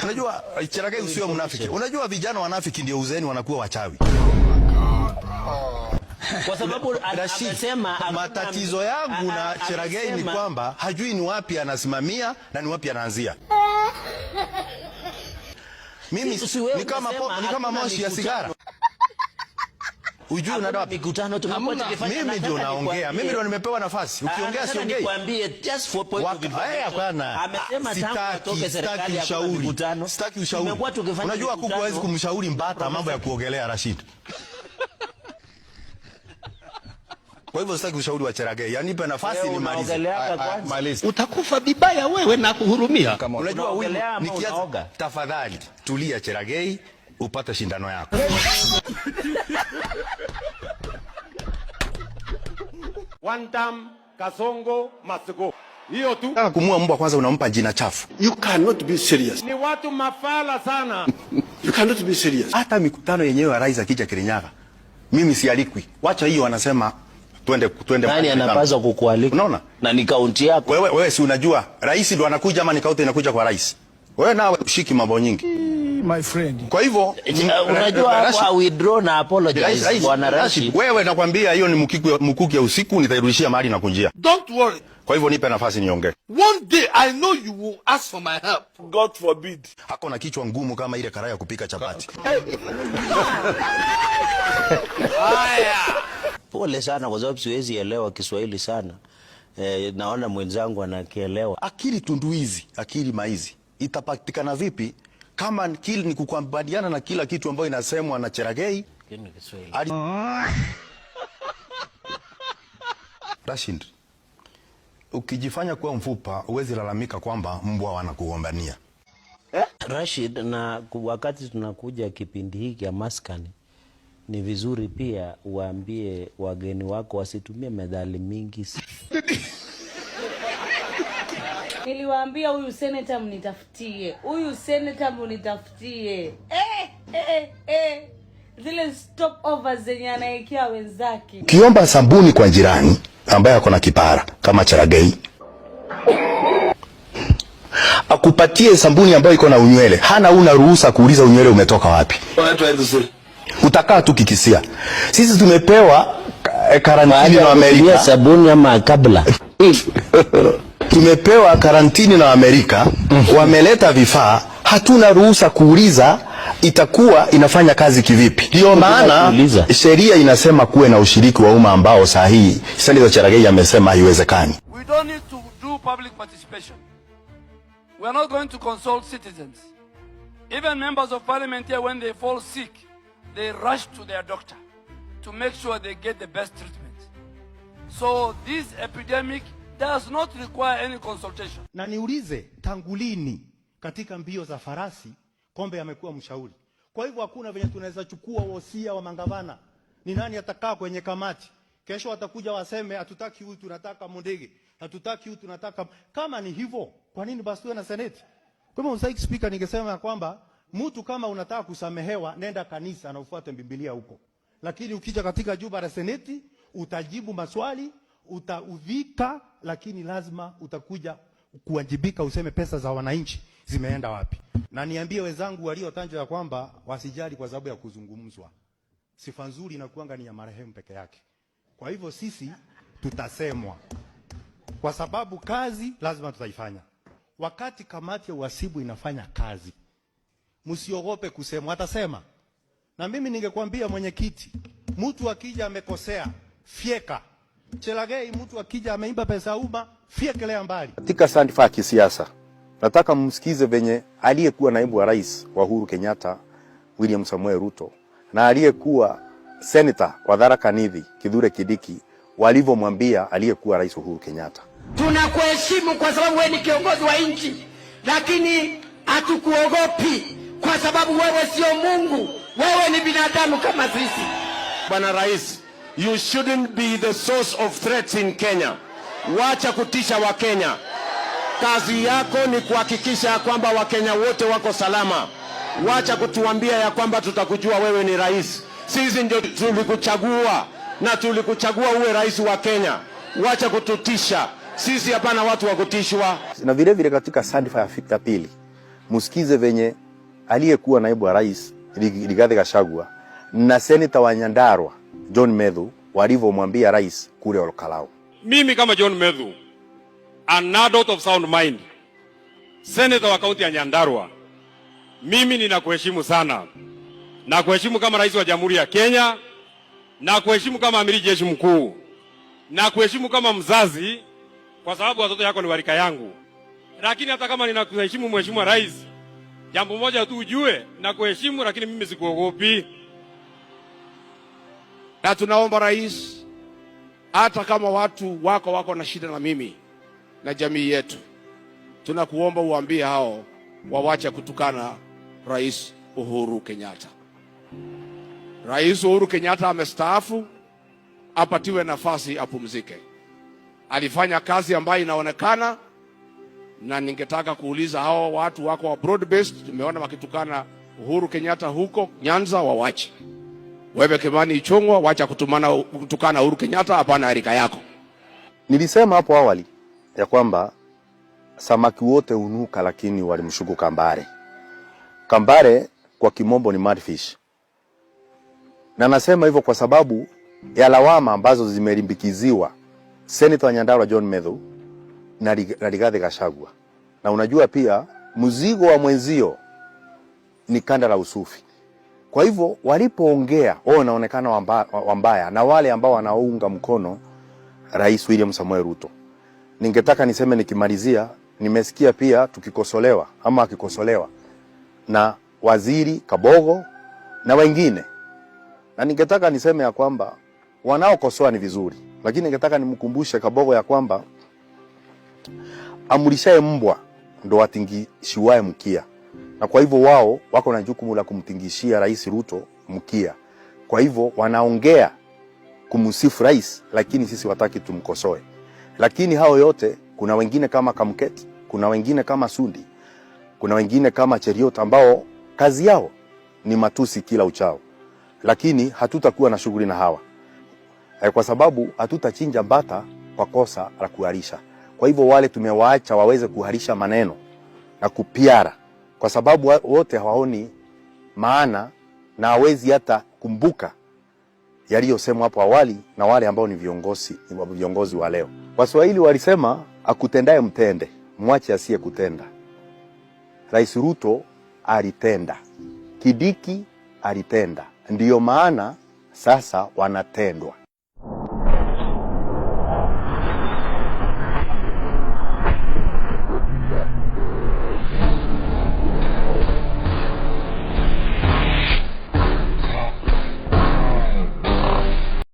Unajua Cherargei usio mnafiki. Unajua vijana wanafiki ndio uzeni wanakuwa wachawi. Kwa sababu anasema matatizo yangu na Cherargei ni kwamba hajui ni wapi anasimamia na ni wapi anaanzia. Mimi ni kama moshi ya sigara. Ujui unada wapi? Mikutano tumekuwa tukifanya. Mimi ndio naongea. Mimi ndio nimepewa nafasi. Ukiongea siongei. Nikwambie just for point of information. Amesema tangu atoke serikali ya mikutano. Sitaki ushauri. Unajua kuku hawezi kumshauri mbata mambo ya kuogelea Rashid. Kwa hivyo sitaki ushauri wa Cherargei. Yaani nipe nafasi nimalize. Utakufa vibaya wewe na kuhurumia. Unajua huyu nikiacha, tafadhali tulia Cherargei upate shindano yako. One time Kasongo must go. Hiyo tu. Nataka kumua mbwa kwanza unampa jina chafu. You cannot be serious. Ni watu mafala sana. You cannot be serious. Hata mikutano yenyewe ya rais akija Kirinyaga. Mimi sialikwi. Wacha hiyo wanasema twende. Nani anapaswa kukualika? Unaona? Na ni kaunti yako. Wewe si unajua rais ndo anakuja ama ni kaunti inakuja kwa rais. Wewe nawe ushiki mambo nyingi. My friend. Kwa hivyo unajua hapo withdraw na apologize Bwana Rashid. Wewe nakwambia hiyo ni mkuki ya usiku nitairudishia mahali na kunjia. Don't worry. Kwa hivyo nipe nafasi niongee. One day I know you will ask for my help. God forbid. Hako na kichwa ngumu kama ile karai ya kupika chapati. Pole sana kwa sababu siwezi elewa Kiswahili sana. Naona mwenzangu anakielewa. Akili tunduizi, akili maizi. Itapatikana vipi kama ni kukubaliana na kila kitu ambayo inasemwa na Cherargei? Rashid, ukijifanya kuwa mfupa uwezi lalamika kwamba mbwa wanakugombania. Rashid, na wakati tunakuja kipindi hiki ya maskani, ni vizuri pia uambie wageni wako wasitumie methali mingi. Niliwaambia huyu senator mnitafutie. Huyu senator mnitafutie. Zile stopovers zenye anaekea wenzake. Kiomba sabuni kwa jirani ambaye ako na kipara kama Cherargei. Akupatie sabuni ambayo iko na unywele. Hana una ruhusa kuuliza unywele umetoka wapi. Utakaa tu kikisia. Sisi tumepewa karantini na Amerika. Sabuni ama kabla. Tumepewa karantini na Amerika. Wameleta vifaa. Hatuna ruhusa kuuliza itakuwa inafanya kazi kivipi. Ndio maana sheria inasema kuwe na ushiriki wa umma ambao sahihi. Senator Cherargei amesema haiwezekani. We don't need to do public participation. We are not going to consult citizens. Even members of parliament here, when they fall sick, they rush to their doctor to make sure they get the best treatment. So this epidemic does not require any consultation. Na niulize, tangu lini katika mbio za farasi Kombe amekuwa mshauri? Kwa hivyo hakuna venye tunaweza chukua wosia wa mangavana. Ni nani atakaa kwenye kamati? Kesho watakuja waseme hatutaki huyu tunataka Mundege. Hatutaki huyu tunataka. Kama ni hivyo, kwa nini basi tuwe na seneti? Kwa hivyo Msaiki Speaker, ningesema kwamba mtu kama unataka kusamehewa nenda kanisa na ufuate Biblia huko. Lakini ukija katika jumba la seneti utajibu maswali, utaudhika, lakini lazima utakuja kuwajibika useme pesa za wananchi zimeenda wapi. Na niambie wenzangu waliotanjwa ya kwamba wasijali kwa sababu ya kuzungumzwa. Sifa nzuri inakuanga ni ya marehemu peke yake. Kwa hivyo sisi tutasemwa. Kwa sababu kazi lazima tutaifanya. Wakati kamati ya uhasibu inafanya kazi, msiogope kusema, atasema. Na mimi ningekwambia mwenyekiti, mtu akija amekosea, fieka. Cherargei mtu akija ameiba pesa umma, fiekelea mbali. Katika sandifa ya kisiasa, nataka msikize venye aliyekuwa naibu wa rais wa Uhuru Kenyatta, William Samuel Ruto, na aliyekuwa senator wa Tharaka Nithi, Kithure Kindiki, walivyomwambia aliyekuwa rais Uhuru Kenyatta. Tunakuheshimu kwa sababu wewe ni kiongozi wa nchi, lakini hatukuogopi kwa sababu wewe sio Mungu. Wewe ni binadamu kama sisi. Bwana Rais, you shouldn't be the source of threats in Kenya. Wacha kutisha wa Kenya. Kazi yako ni kuhakikisha kwamba Wakenya wote wako salama. Wacha kutuambia ya kwamba tutakujua wewe ni rais. Sisi ndio tulikuchagua na tulikuchagua uwe rais wa Kenya. Wacha kututisha. Sisi hapana watu wa kutishwa. Na vile vile katika sandifa ya pili, msikize venye aliyekuwa naibu wa rais Rigathi Gachagua na seneta wa Nyandarua John Medhu walivyomwambia rais kule Olkalau. Mimi kama John Medhu, an adult of sound mind, senator wa kaunti ya Nyandarua, mimi ninakuheshimu sana. Na kuheshimu kama rais wa Jamhuri ya Kenya, na kuheshimu kama amiri jeshi mkuu, na kuheshimu kama mzazi kwa sababu watoto yako ni warika yangu. Lakini hata kama ninakuheshimu mheshimiwa rais, jambo moja tu ujue, na kuheshimu lakini mimi sikuogopi. Na tunaomba rais, hata kama watu wako na shida na mimi na jamii yetu, tunakuomba uambie hao wawache kutukana Rais Uhuru Kenyatta. Rais Uhuru Kenyatta amestaafu, apatiwe nafasi apumzike. Alifanya kazi ambayo inaonekana, na ningetaka kuuliza hao watu wako wa broad based, tumeona wakitukana Uhuru Kenyatta huko Nyanza, wawache. Wewe Kimani Ichung'wah, wacha kutukana Uhuru Kenyatta, hapana harika yako. Nilisema hapo awali ya kwamba samaki wote unuka, lakini walimshuku kambare. Kambare kwa kimombo ni mudfish. Na nasema hivyo kwa sababu ya lawama ambazo zimelimbikiziwa Senator wa Nyandarua John Medhu na Rigathi Gachagua. Na unajua pia mzigo wa mwenzio ni kanda la usufi. Kwa hivyo walipoongea wao wanaonekana wambaya na wale ambao wanaunga mkono Rais William Samoei Ruto. Ningetaka niseme nikimalizia, nimesikia pia tukikosolewa ama akikosolewa na Waziri Kabogo na wengine. Na ningetaka niseme ya kwamba wanaokosoa ni vizuri, lakini ningetaka nimkumbushe Kabogo ya kwamba amulishaye mbwa ndo watingishiwae mkia. Na kwa hivyo wao wako na jukumu la kumtingishia Rais Ruto mkia. Kwa hivyo wanaongea kumsifu rais, lakini sisi wataki tumkosoe. Lakini hao yote, kuna wengine kama Kamket, kuna wengine kama Sundi, kuna wengine kama Cheriot ambao kazi yao ni matusi kila uchao. Lakini hatutakuwa na shughuli na hawa. Kwa sababu hatutachinja bata kwa kosa la kuharisha. Kwa hivyo wale tumewaacha waweze kuharisha maneno na kupiara, kwa sababu wote hawaoni maana na hawezi hata kumbuka yaliyosemwa hapo awali na wale ambao ni viongozi wa leo. Waswahili walisema akutendaye mtende, mwache asiye kutenda. Rais Ruto alitenda, Kidiki alitenda, ndiyo maana sasa wanatendwa.